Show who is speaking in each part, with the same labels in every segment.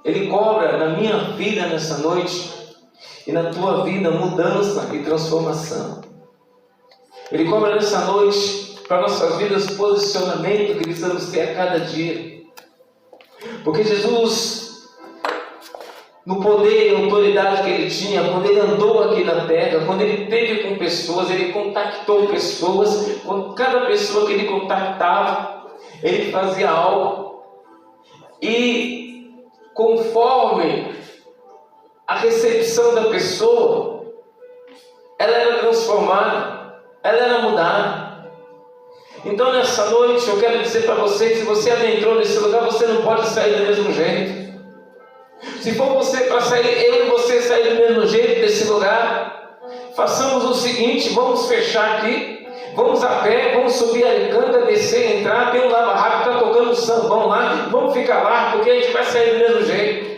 Speaker 1: Ele cobra na minha vida nessa noite e na tua vida mudança e transformação. Ele cobra nessa noite para nossas vidas posicionamento que precisamos ter a cada dia. Porque Jesus, no poder e autoridade que Ele tinha, quando Ele andou aqui na terra, quando Ele esteve com pessoas, Ele contactou pessoas, com cada pessoa que Ele contactava, Ele fazia algo. E conforme a recepção da pessoa, ela era transformada, ela era mudada. Então nessa noite eu quero dizer para você que se você adentrou nesse lugar, você não pode sair do mesmo jeito. Se for você para sair, eu e você sair do mesmo jeito desse lugar, façamos o seguinte: vamos fechar aqui, vamos a pé, vamos subir a Alicanta, descer, entrar, tem um lava rápido, está tocando sambão lá, vamos ficar lá, porque a gente vai sair do mesmo jeito.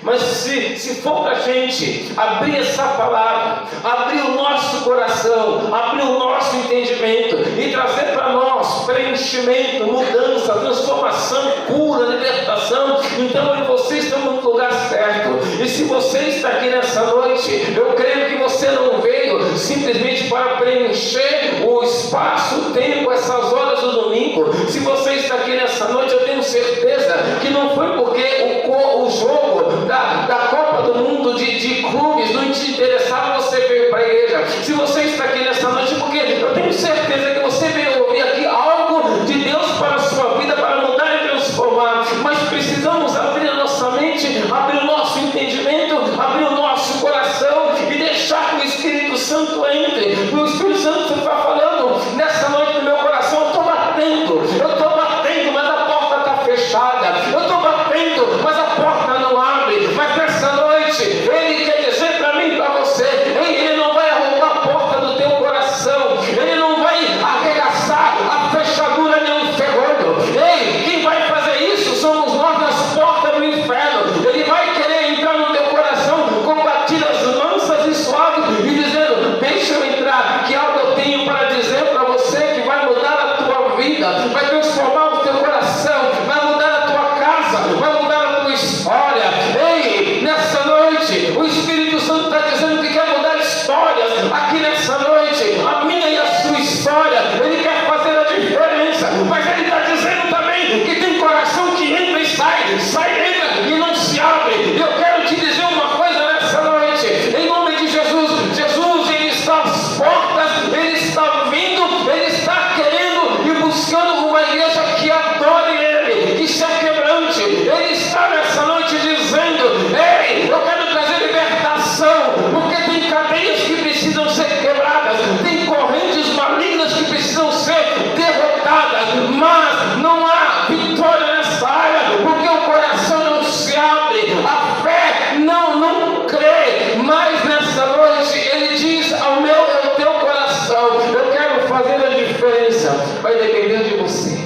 Speaker 1: Mas se for para a gente abrir essa palavra, abrir o nosso coração, abrir o nosso entendimento e trazer para nós preenchimento, mudança, transformação, cura, libertação, então eu e você estamos no lugar certo. E se você está aqui nessa noite, eu creio que você não veio simplesmente para preencher o espaço, o tempo, essas horas do domingo. Se você está aqui nessa noite, eu tenho certeza que não foi porque o jogo da Copa do Mundo de clubes não te interessava, você veio para a igreja. Se você está aqui nessa noite, porque eu tenho certeza que você veio ouvir aqui algo de Deus para a sua vida, para mudar e transformar. Mas precisamos abrir a nossa mente, abrir o nosso entendimento, abrir o nosso coração e deixar que o Espírito Santo entre. O Espírito Santo está falando nessa noite no meu coração: eu estou batendo, mas a porta está fechada, eu estou batendo, mas a porta não abre. Mas nessa noite Ele quer dizer para mim e para você: Ele não vai arrombar a porta do teu coração, Ele não vai arregaçar a fechadura nem o ferrolho. Ei, quem vai fazer isso somos nós nas portas do inferno. Ele vai querer entrar no teu coração com batidas mansas e suaves e dizendo: deixa eu entrar, que algo eu tenho para dizer para você que vai mudar a tua vida, vai transformar o teu coração, vai mudar a tua casa, vai mudar a tua história. Ei, nessa noite o Espírito Santo está dizendo que quer mudar histórias aqui nessa noite, a minha e a sua história. Ele quer fazer a diferença, mas Ele está dizendo também que tem coração que entra e sai, entra e não se abre. Eu quero te dizer uma coisa nessa noite, em nome de Jesus. Jesus, Ele está às portas, Ele está vindo, Ele está querendo e buscando uma igreja que adore Ele, que se quebrante. Ele está nessa noite dizendo: ei, eu quero trazer libertação, porque tem cadeias que precisam ser quebradas, tem correntes malignas que precisam ser derrotadas, mas não há vitória nessa área, porque o coração não se abre, a fé não crê. Mas nessa noite Ele diz ao meu e ao teu coração: eu quero fazer a diferença. Vai depender de você,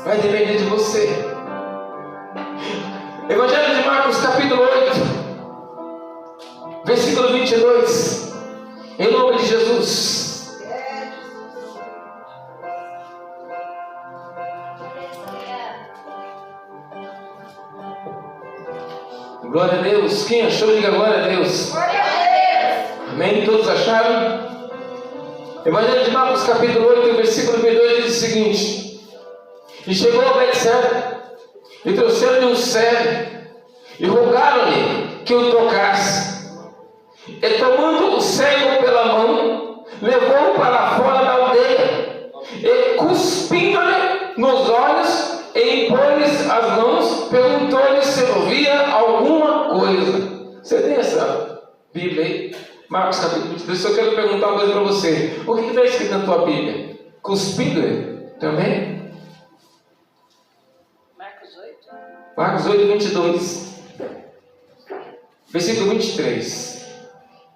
Speaker 1: vai depender de você. Evangelho de Marcos capítulo 8, versículo 22, em nome de Jesus. Glória a Deus. Quem achou, diga glória a Deus.
Speaker 2: Glória a Deus.
Speaker 1: Amém? Todos acharam? Evangelho de Marcos capítulo 8, versículo 22 diz o seguinte: e chegou a Betseba, e trouxeram-lhe um cego, e rogaram-lhe que o tocasse. E tomando o cego pela mão, levou-o para fora da aldeia, e cuspindo-lhe nos olhos, e impôs-lhes as mãos, perguntou-lhe se ouvia alguma coisa. Você tem essa Bíblia aí? Marcos capítulo 22. Eu quero perguntar uma coisa para você: o que está escrito na tua Bíblia? Cuspindo-lhe também? Marcos 8, 22, versículo 23.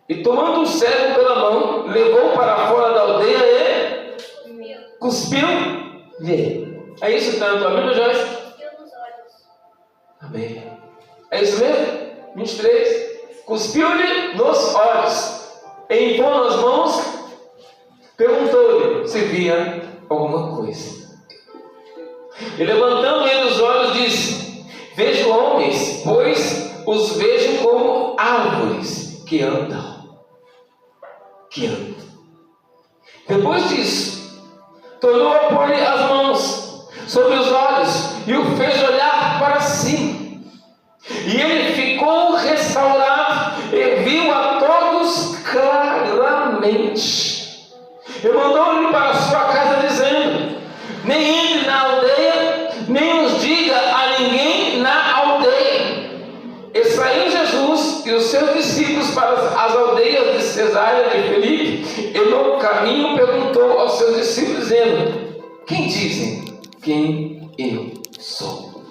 Speaker 1: E tomando o cego pela mão, levou para fora da aldeia e cuspiu-lhe. É isso que está na tua Bíblia, Joyce? Amém. É isso mesmo? 23. Cuspiu-lhe nos olhos, e impondo as mãos, perguntou-lhe se via alguma coisa. E levantando ele os olhos, disse: homens, pois os vejo como árvores que andam. Depois disso, tornou a pôr-lhe as mãos sobre os olhos e o fez olhar para cima. E ele ficou restaurado e viu a todos claramente. E mandou-lhe para a sua casa, dizendo: nem entre na aldeia, nem os diga a ninguém na aldeia. E saiu Jesus e os seus discípulos para as aldeias de Cesareia de Filipe, e no caminho perguntou aos seus discípulos, dizendo: quem dizem quem eu sou?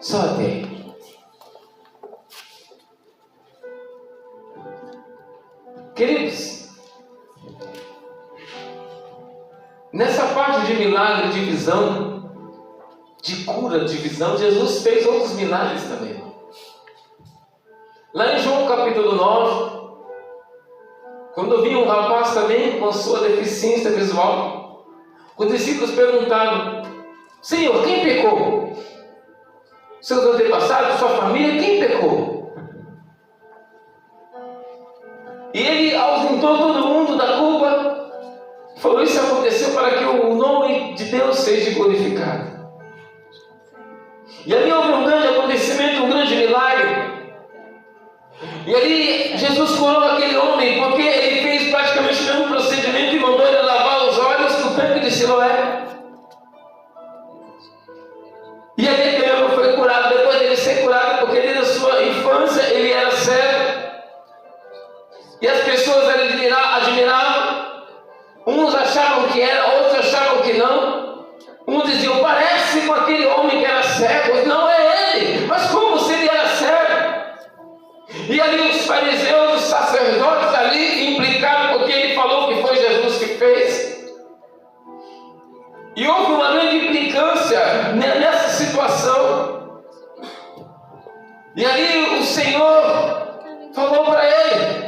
Speaker 1: Só até aí. Queridos, nessa parte de milagre, de visão, de cura, de visão, Jesus fez outros milagres também. Lá em João capítulo 9, quando vinha um rapaz também com sua deficiência visual, os discípulos perguntaram: Senhor, quem pecou? Seus antepassados, sua família, quem pecou? E ele ausentou todo mundo da culpa, falou: isso aconteceu para que o nome de Deus seja glorificado. E ali houve um grande acontecimento, um grande milagre. E ali Jesus curou aquele homem, porque ele fez praticamente o mesmo procedimento e mandou ele lavar os olhos no tanque de Siloé. E ali aquele homem foi curado. Depois dele ser curado, porque desde a sua infância ele era cego, e as pessoas admiravam. Uns achavam que era, outros achavam que não. Uns diziam: parece com aquele homem que era cego. Não é ele, mas como se ele era cego? E ali os fariseus, os sacerdotes ali implicaram, porque ele falou que foi Jesus que fez. E houve uma grande implicância nessa situação. E ali o Senhor falou para ele: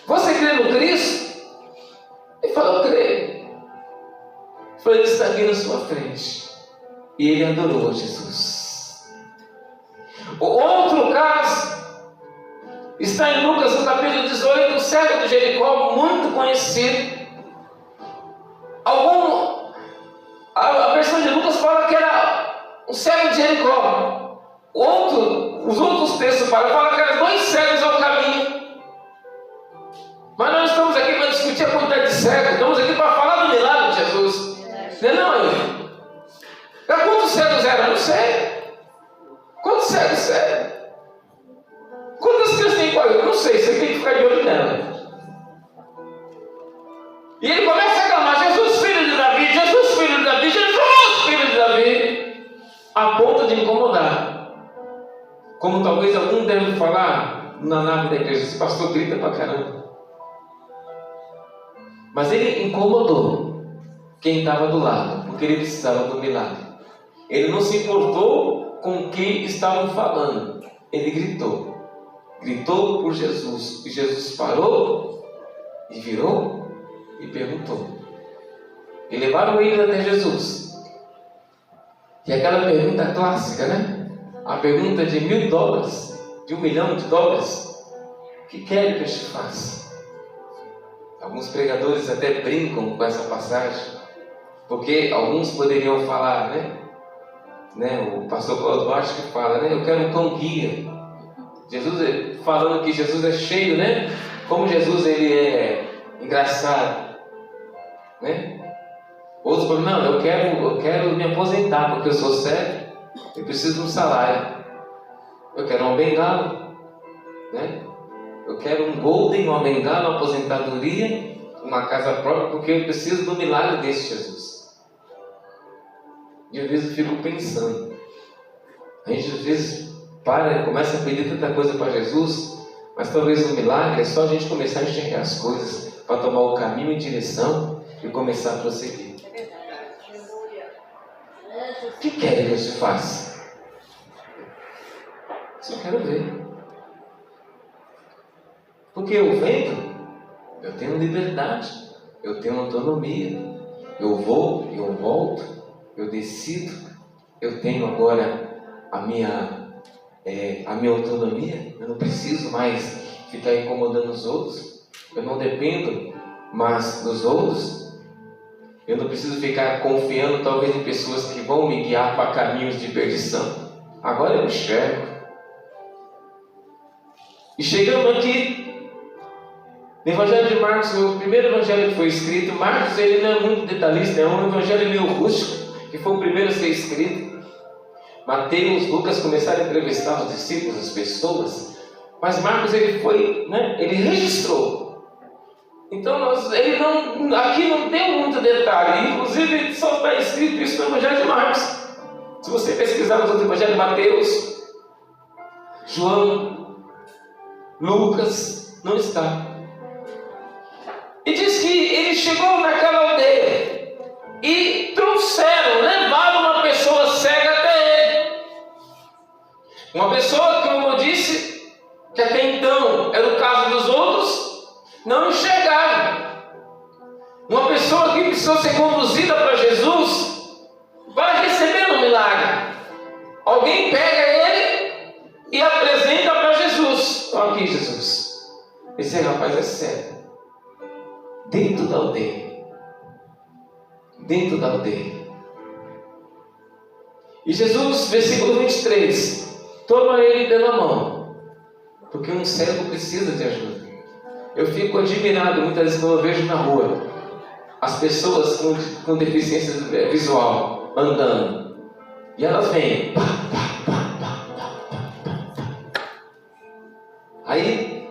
Speaker 1: você crê no Cristo? Ele falou: creio. Falou: ele está aqui na sua frente. E ele adorou a Jesus. O outro caso está em Lucas, no capítulo 18, o cego de Jericó, muito conhecido. A versão de Lucas fala que era um cego de Jericó. Os outros textos falam que eram dois cegos ao caminho. Mas nós estamos aqui para discutir a quantidade de cegos. Estamos aqui para falar do milagre de Jesus. Não é? Quantos cegos eram? Não sei. Quantos cegos eram? Quantas crianças tem com eu? Não sei. Você tem que ficar de olho nela. E ele começa a clamar: Jesus, filho de Davi, Jesus, filho de Davi, Jesus, filho de Davi, a ponto de incomodar. Como talvez algum deve falar na nave da igreja: esse pastor grita pra caramba. Mas ele incomodou quem estava do lado, porque ele precisava do milagre. Ele não se importou com o que estavam falando. Ele gritou por Jesus. E Jesus parou e virou e perguntou. E levaram ele até Jesus. E aquela pergunta clássica, né? A pergunta de $1.000, de $1 milhão. O que quer que eu te faça? Alguns pregadores até brincam com essa passagem, porque alguns poderiam falar, né? O pastor Paulo Duarte que fala, né? Eu quero um cão guia. Jesus falando que Jesus é cheio, né? Como Jesus ele é engraçado, né? Outros falam: não, eu quero me aposentar porque eu sou cego, eu preciso de um salário. Eu quero uma bengala, né? Eu quero um golden, uma bengala, uma aposentadoria, uma casa própria, porque eu preciso do milagre desse Jesus. E às vezes eu fico pensando, a gente às vezes para e começa a pedir tanta coisa para Jesus, mas talvez o milagre é só a gente começar a enxergar as coisas, para tomar o caminho em direção e começar a prosseguir. O que quer que Deus te faça? Só quero ver. Porque eu vendo, eu tenho liberdade, eu tenho autonomia, eu vou, eu volto, eu decido, eu tenho agora a minha autonomia. Eu não preciso mais ficar incomodando os outros. Eu não dependo mais dos outros. Eu não preciso ficar confiando talvez em pessoas que vão me guiar para caminhos de perdição. Agora eu enxergo. E chegando aqui no Evangelho de Marcos, o primeiro evangelho que foi escrito. Marcos, ele não é muito detalhista, é um evangelho meio rústico, que foi o primeiro a ser escrito. Mateus, Lucas começaram a entrevistar os discípulos, as pessoas, mas Marcos ele registrou. Então aqui não tem muito detalhe, inclusive só está escrito isso no Evangelho de Marcos. Se você pesquisar nos outros evangelhos, Mateus, João, Lucas, não está. E diz que ele chegou naquela aldeia e levaram uma pessoa cega até ele. Uma pessoa que, como eu disse, que até então era o caso dos outros, não enxergaram. Uma pessoa que precisou ser conduzida para Jesus vai receber um milagre. Alguém pega ele e apresenta para Jesus. Olha aqui, Jesus, esse rapaz é cego. Dentro da aldeia. E Jesus, versículo 23, toma ele pela mão, porque um cego precisa de ajuda. Eu fico admirado muitas vezes quando eu vejo na rua as pessoas com deficiência visual andando, e elas vêm, aí,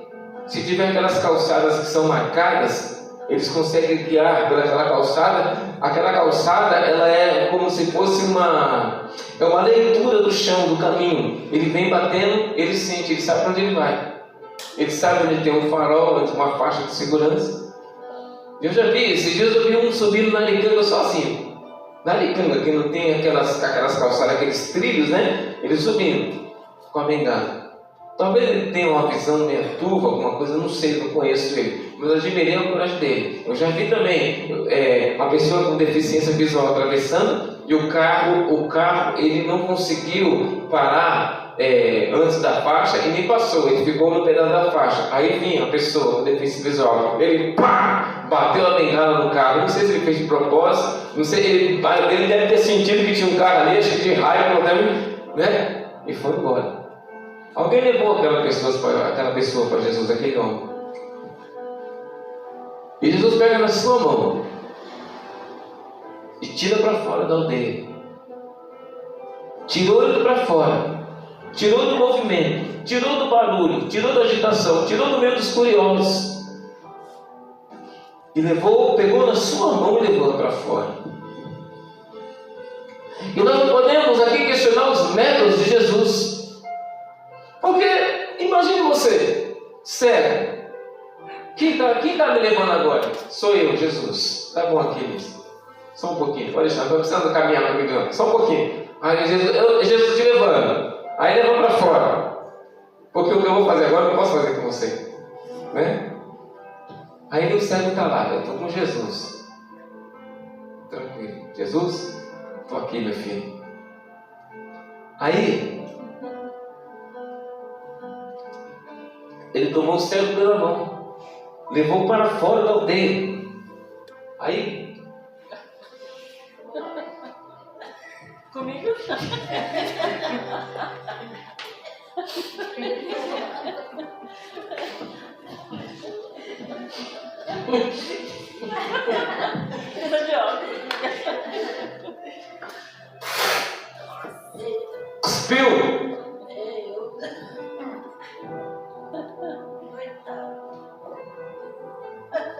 Speaker 1: se tiver aquelas calçadas que são marcadas, eles conseguem guiar por aquela calçada. Aquela calçada, ela é como se fosse uma leitura do chão, do caminho. Ele vem batendo, ele sente, ele sabe para onde ele vai. Ele sabe onde tem um farol, onde tem uma faixa de segurança. Eu já vi, esses dias eu vi um subindo na Alicanga sozinho. Na Alicanga, que não tem aquelas calçadas, aqueles trilhos, né? Ele subindo com a bengala. Talvez ele tenha uma visão meio turva, alguma coisa, não sei, não conheço ele, mas eu admirei a coragem dele. Eu já vi também uma pessoa com deficiência visual atravessando, e o carro ele não conseguiu parar antes da faixa e nem passou, ele ficou no pedaço da faixa. Aí vinha a pessoa com deficiência visual, ele bateu a bengala no carro. Não sei se ele fez de propósito, não sei, ele deve ter sentido que tinha um carro ali, acho que de raiva, né? E foi embora. Alguém levou aquela pessoa para Jesus, aquele homem. E Jesus pega na sua mão e tira para fora da aldeia. Tirou ele para fora. Tirou do movimento. Tirou do barulho. Tirou da agitação. Tirou do meio dos curiosos. E pegou na sua mão e levou para fora. E nós não podemos aqui questionar os métodos de Jesus. Porque, imagine você, cego. Quem está me levando agora? Sou eu, Jesus. Tá bom aqui, só um pouquinho, pode deixar, estou precisando caminhar comigo, só um pouquinho. Aí Jesus te levando, aí leva para fora. Porque o que eu vou fazer agora eu não posso fazer com você, né? Aí o cego está lá, eu estou com Jesus. Tranquilo. Jesus, estou aqui, meu filho. Aí ele tomou o cego pela mão, levou para fora da aldeia. Aí,
Speaker 2: comigo?
Speaker 1: cuspiu.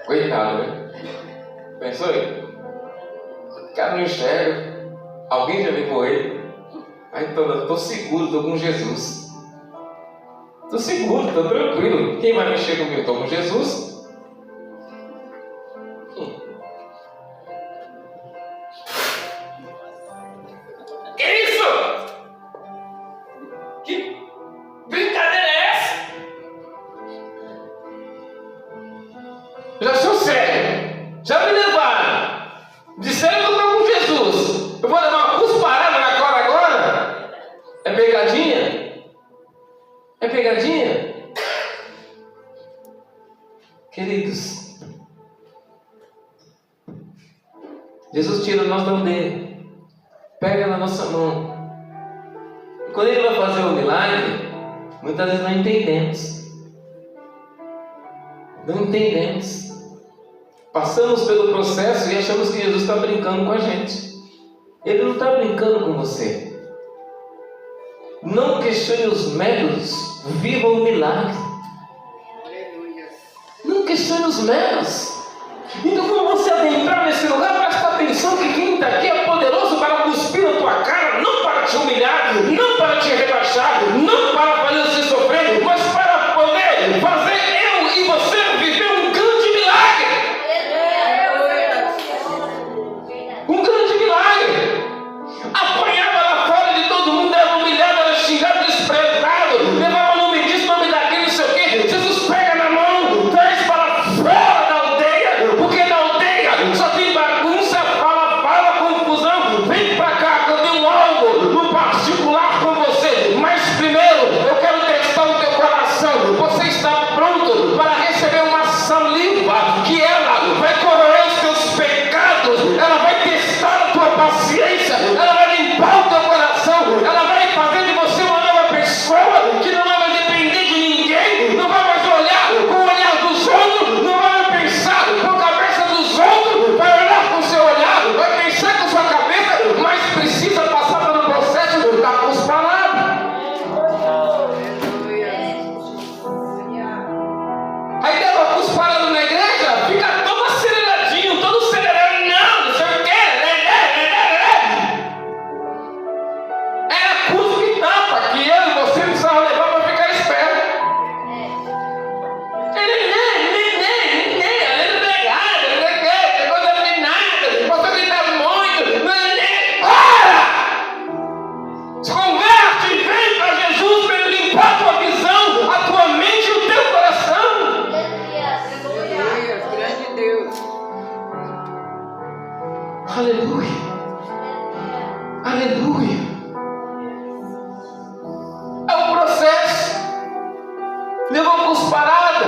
Speaker 1: Coitado, né? Pensou aí? O cara não enxerga. Alguém já levou ele. Aí então, eu estou seguro, estou com Jesus. Estou seguro, estou tranquilo. Quem vai mexer comigo? Estou com Jesus. Que isso? Que brincadeira é essa? Já sou cego. Já me levaram. Disseram que eu estou com Jesus. Eu vou levar uma cusparada na cola agora? É pegadinha? É pegadinha? Queridos, Jesus tira nós da dele, pega na nossa mão. E quando Ele vai fazer o milagre, muitas vezes não entendemos. Não entendemos. Passamos pelo processo e achamos que Jesus está brincando com a gente. Ele não está brincando com você. Não questione os métodos, viva o milagre. Não questione os métodos. Então, quando você adentrar nesse lugar, presta atenção que quem está aqui é poderoso para cuspir na tua cara, não para te humilhar, não para te rebaixar, não para fazer você sofrer, mas para poder fazer eu e você viver um grande milagre. Um grande milagre. Apanhava lá fora de todo mundo, era humilhado, era xingado, desprezado, levava nome disso, nome daquele, não sei o quê. Jesus pega na mão, traz para fora da aldeia, porque na aldeia só tem bagunça, fala, confusão. Vem pra cá que eu tenho algo no particular com você. Mas primeiro eu quero testar o teu coração. Você está pronto para receber uma saliva que ela vai corroer os teus pecados, ela vai testar a tua paciência, ela vai limpar o teu coração, ela vai fazer de você uma nova pessoa que não vai depender de ninguém, não vai mais olhar com o olhar dos outros, não vai pensar com a cabeça dos outros, vai olhar com o seu olhar, vai pensar com a sua cabeça, mas precisa passar pelo processo da cusparada. Aí deu uma cusparada na igreja, fica todo aceleradinho, todo acelerado, não sei o quê. Era cuspe e tapa que eu e você precisava levar para ficar esperto. Se converte e vem para Jesus para Ele limpar a tua visão, a tua mente e o teu coração.
Speaker 3: Grande Deus.
Speaker 1: Aleluia. Aleluia. É um processo. Levou cusparada.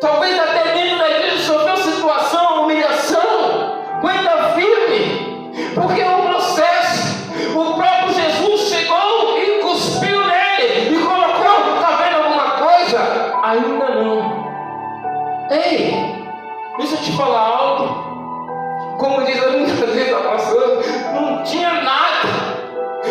Speaker 1: Talvez até dentro da igreja sofreu situação, humilhação. Aguenta firme. Porque é um processo. O próprio Jesus chegou e cuspiu nele. E colocou, está vendo alguma coisa? Ainda não. Ei, deixa eu te falar algo. Como diz a muitas vezes a pastora, não tinha nada,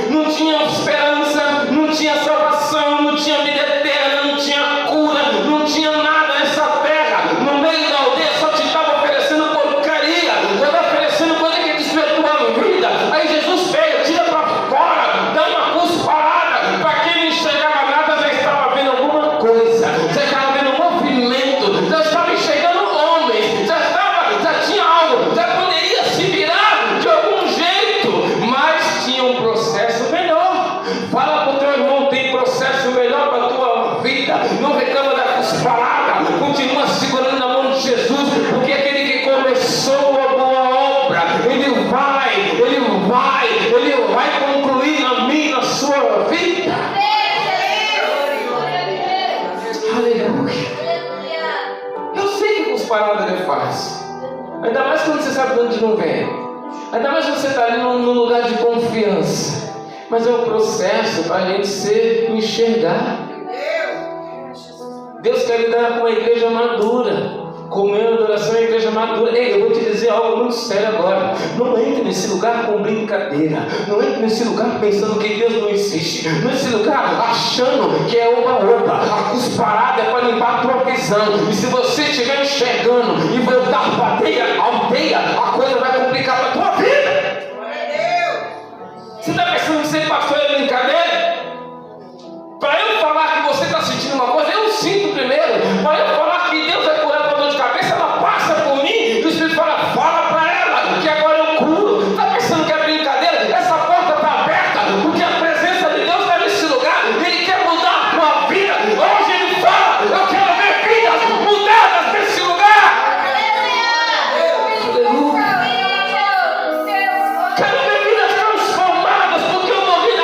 Speaker 1: não tinha esperança, não tinha salvação, não tinha vida eterna, não tinha cura, não tinha nada nessa terra. No meio da aldeia só te estava oferecendo porcaria, já estava oferecendo coisa que destruiu a tua vida. Aí Jesus pega, tira para fora, dá uma cusparada, para quem não enxergava nada já estava vendo alguma coisa, já estava vendo um movimento, já estava enxergando homens, já tinha algo, já poderia se virar de algum jeito, mas tinha um processo melhor. Fala para o teu irmão, tem processo melhor para a tua vida. Não reclama da cusparada, continua segurando na mão de Jesus, porque aquele que começou a boa obra, ele vai concluir na minha, na sua vida. Aleluia. Eu sei que cusparada é fácil. Ainda mais quando você sabe de onde não vem. Ainda mais quando você está ali num lugar de confiança. Mas é um processo para a gente se enxergar. Deus quer lidar com a igreja madura. Comunhão e adoração é a igreja madura. Ei, eu vou te dizer algo muito sério agora. Não entre nesse lugar com brincadeira. Não entre nesse lugar pensando que Deus não existe. Nesse lugar achando que é oba-oba. A cusparada é para limpar a tua visão. E se você estiver enxergando e voltar para a aldeia, a coisa vai complicar para a tua vida. Você está pensando que ser pastor é brincadeira? Para eu falar que você está sentindo uma coisa, eu sinto primeiro. Para eu falar que Deus vai curar a tua dor de cabeça, ela passa por mim e o Espírito fala para ela que agora eu curo. Está pensando que é brincadeira? Essa porta está aberta porque a presença de Deus está nesse lugar. Ele quer mudar a tua vida. Hoje Ele fala, eu quero ver vidas mudadas nesse lugar. Aleluia. Quero ver vidas transformadas, porque eu morri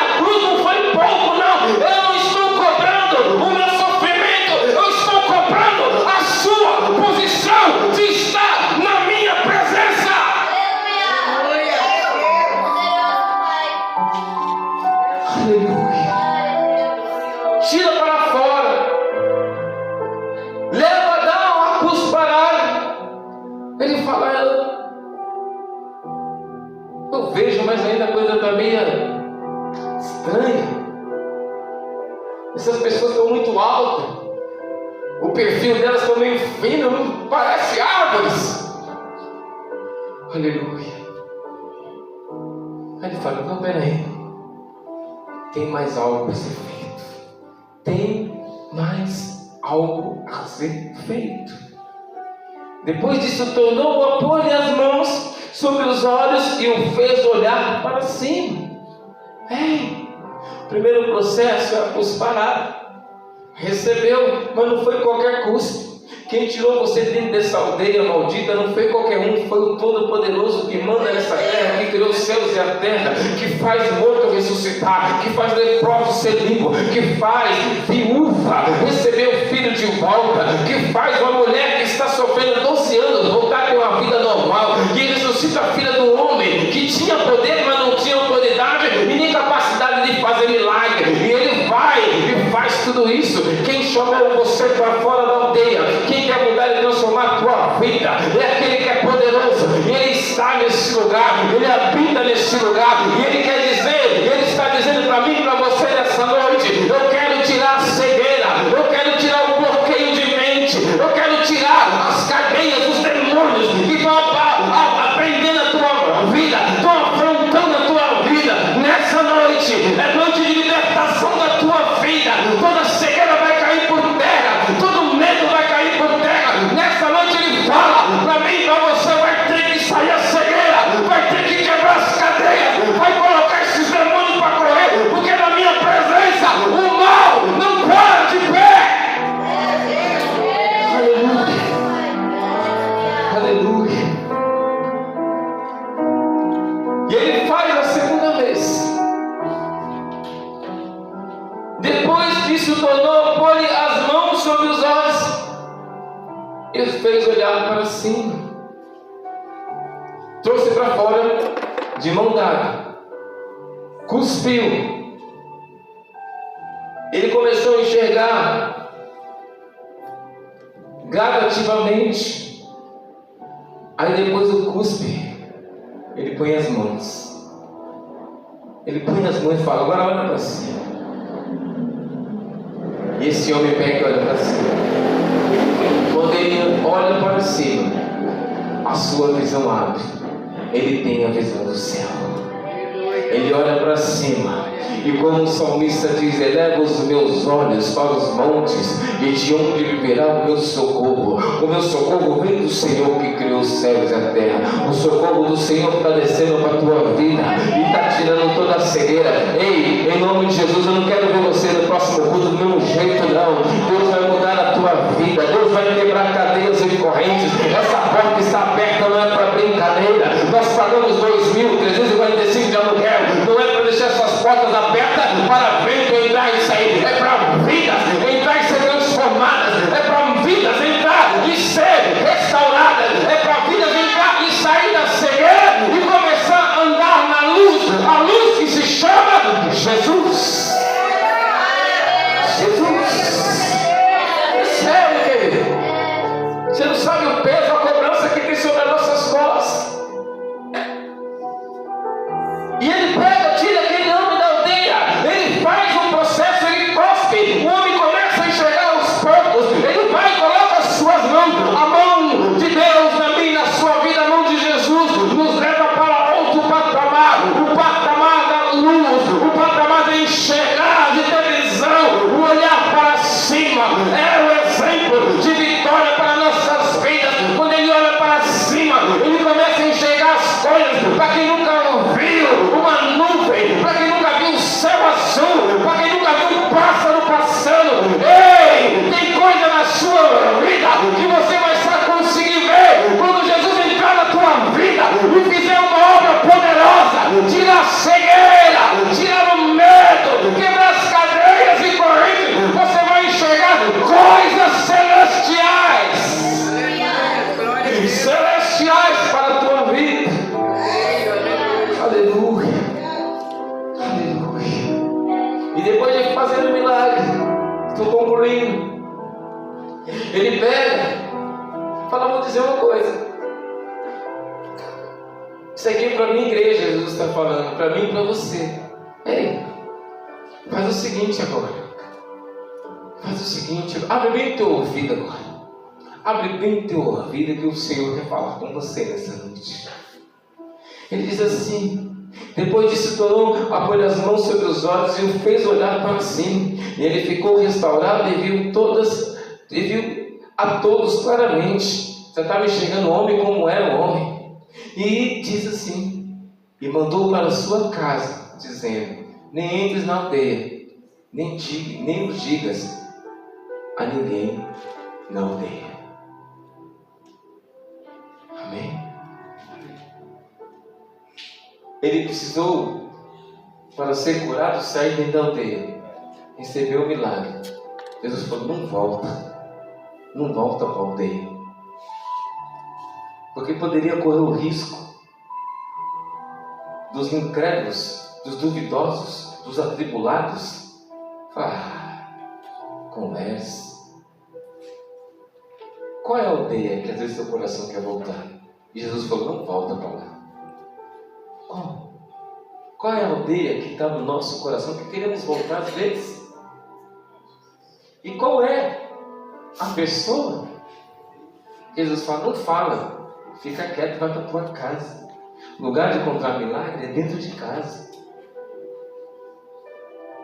Speaker 1: Aleluia. Tira para fora. Leva Adão a cusparalho. Ele fala, eu vejo, mas ainda a coisa está meio estranha. Essas pessoas estão muito altas. O perfil delas está meio fino, não parece árvores. Aleluia. Aí ele fala, não, peraí. Tem mais algo a ser feito. Tem mais algo a ser feito. Depois disso, tornou a pôr-lhe as mãos sobre os olhos e o fez olhar para cima. O primeiro processo é a cusparada. Recebeu, mas não foi qualquer cuspe. Quem tirou você dentro dessa aldeia maldita não foi qualquer um, foi o Todo-Poderoso que manda nessa terra, que criou os céus e a terra, que faz morto ressuscitar, que faz leproso ser limpo, que faz viúva receber o filho de volta, que faz uma mulher que está sofrendo 12 anos voltar a ter uma vida normal, que ressuscita a filha do homem, que tinha poder, mas não tinha autoridade e nem capacidade de fazer milagre, e ele vai e faz tudo isso. Quem chamou você para fora da aldeia, quem quer mudar e transformar a tua vida, é aquele que é poderoso, e ele está nesse lugar, ele habita nesse lugar, e ele quer dizer, ele está dizendo para mim e para você nessa noite, eu quero tirar a cegueira, eu quero tirar o bloqueio de mente, eu quero tirar as cadeias dos demônios que estão aprendendo a tua vida, estão afrontando a tua vida. Nessa noite é noite de libertação da tua vida. Toda cegueira vai cair por terra, todo medo vai cair por terra. Nessa noite ele fala para mim e para você, vai ter que sair a cegueira, vai ter que quebrar as cadeias, vai colocar esses demônios para correr, porque na minha presença o mal não para de pé. Aleluia. Aleluia. E ele faz a segunda vez. Depois disso, tornou, pôr-lhe as mãos sobre os olhos e fez olhar para cima. Trouxe para fora de mão dada. Cuspiu. Ele começou a enxergar gradativamente. Aí depois do cuspe, ele põe as mãos. Ele põe as mãos e fala, agora olha para cima. E esse homem pega e olha para cima. Quando ele olha para cima, a sua visão abre. Ele tem a visão do céu. Ele olha para cima. E como o salmista diz, eleva os meus olhos para os montes, e de onde virá o meu socorro? O meu socorro vem do Senhor que criou os céus e a terra. O socorro do Senhor está descendo para a tua vida e está tirando toda a cegueira. Ei, em nome de Jesus, eu não quero ver você no próximo culto do mesmo jeito, não. Deus vai mudar a tua vida, Deus vai quebrar cadeias e correntes. Essa porta está aberta, não é para brincadeira. Nós pagamos 2.345 de aluguel, não é para deixar essas portas abertas para vento entrar e sair, é para vidas entrar e ser transformadas, é para vidas entrar e ser restauradas, é para vidas entrar e sair da cegueira e começar a andar na luz, a luz que se chama Jesus. Sério, querido, você não sabe o peso, a cobrança que tem sobre as nossas costas. E ele pega, tira aquele homem da aldeia, ele faz um processo, ele cospe, o homem começa a enxergar aos poucos, ele vai e coloca as suas mãos, a mão de Deus na minha, na sua vida, a mão de Jesus nos leva para outro patamar, o patamar da luz, o patamar de enxergar, de ter visão, o olhar para cima, é o exemplo de vitória para nossas vidas. Quando ele olha para cima, ele começa a enxergar as coisas, para quem nunca viu uma nuvem, para quem nunca viu o céu azul, para quem nunca viu um pássaro passando. Ei, tem coisa na sua vida que você vai só conseguir ver quando Jesus entrar na tua vida e fizer uma obra poderosa, tirar a cegueira, tirar o medo, depois de fazer o milagre, estou concluindo, ele pega, fala, vou dizer uma coisa. Isso aqui é para mim, igreja, Jesus está falando, para mim e para você. Ei, faz o seguinte agora. Faz o seguinte, abre bem o teu ouvido agora. Abre bem o teu ouvido que o Senhor quer falar com você nessa noite. Ele diz assim: depois disso, Torão apoiou as mãos sobre os olhos e o fez olhar para cima. E ele ficou restaurado e viu a todos claramente. Já estava enxergando o homem como era o homem. E diz assim: e mandou para a sua casa, dizendo: nem entres na aldeia, nem os digas a ninguém na aldeia. Amém? Ele precisou, para ser curado, sair dentro da aldeia, recebeu o milagre. Jesus falou: não volta para a aldeia, porque poderia correr o risco dos incrédulos, dos duvidosos, dos atribulados. Converse. Qual é a aldeia que às vezes seu coração quer voltar? E Jesus falou: não volta para lá. Qual é a aldeia que está no nosso coração que queremos voltar às vezes? E qual é a pessoa? Jesus fala: não fala, fica quieto, vai para a tua casa. O lugar de encontrar milagre é dentro de casa.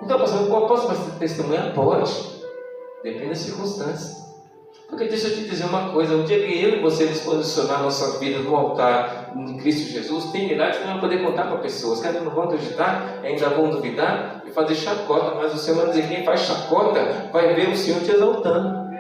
Speaker 1: Então, pastor, eu posso testemunhar? Pode, depende das circunstâncias. Porque deixa eu te dizer uma coisa: o dia que eu e você nos posicionar a nossa vida no altar em Cristo Jesus, tem milagres que não vamos poder contar para pessoas. Cara, não vão acreditar, ainda vão duvidar e fazer chacota. Mas o Senhor vai dizer: quem faz chacota vai ver o Senhor te exaltando.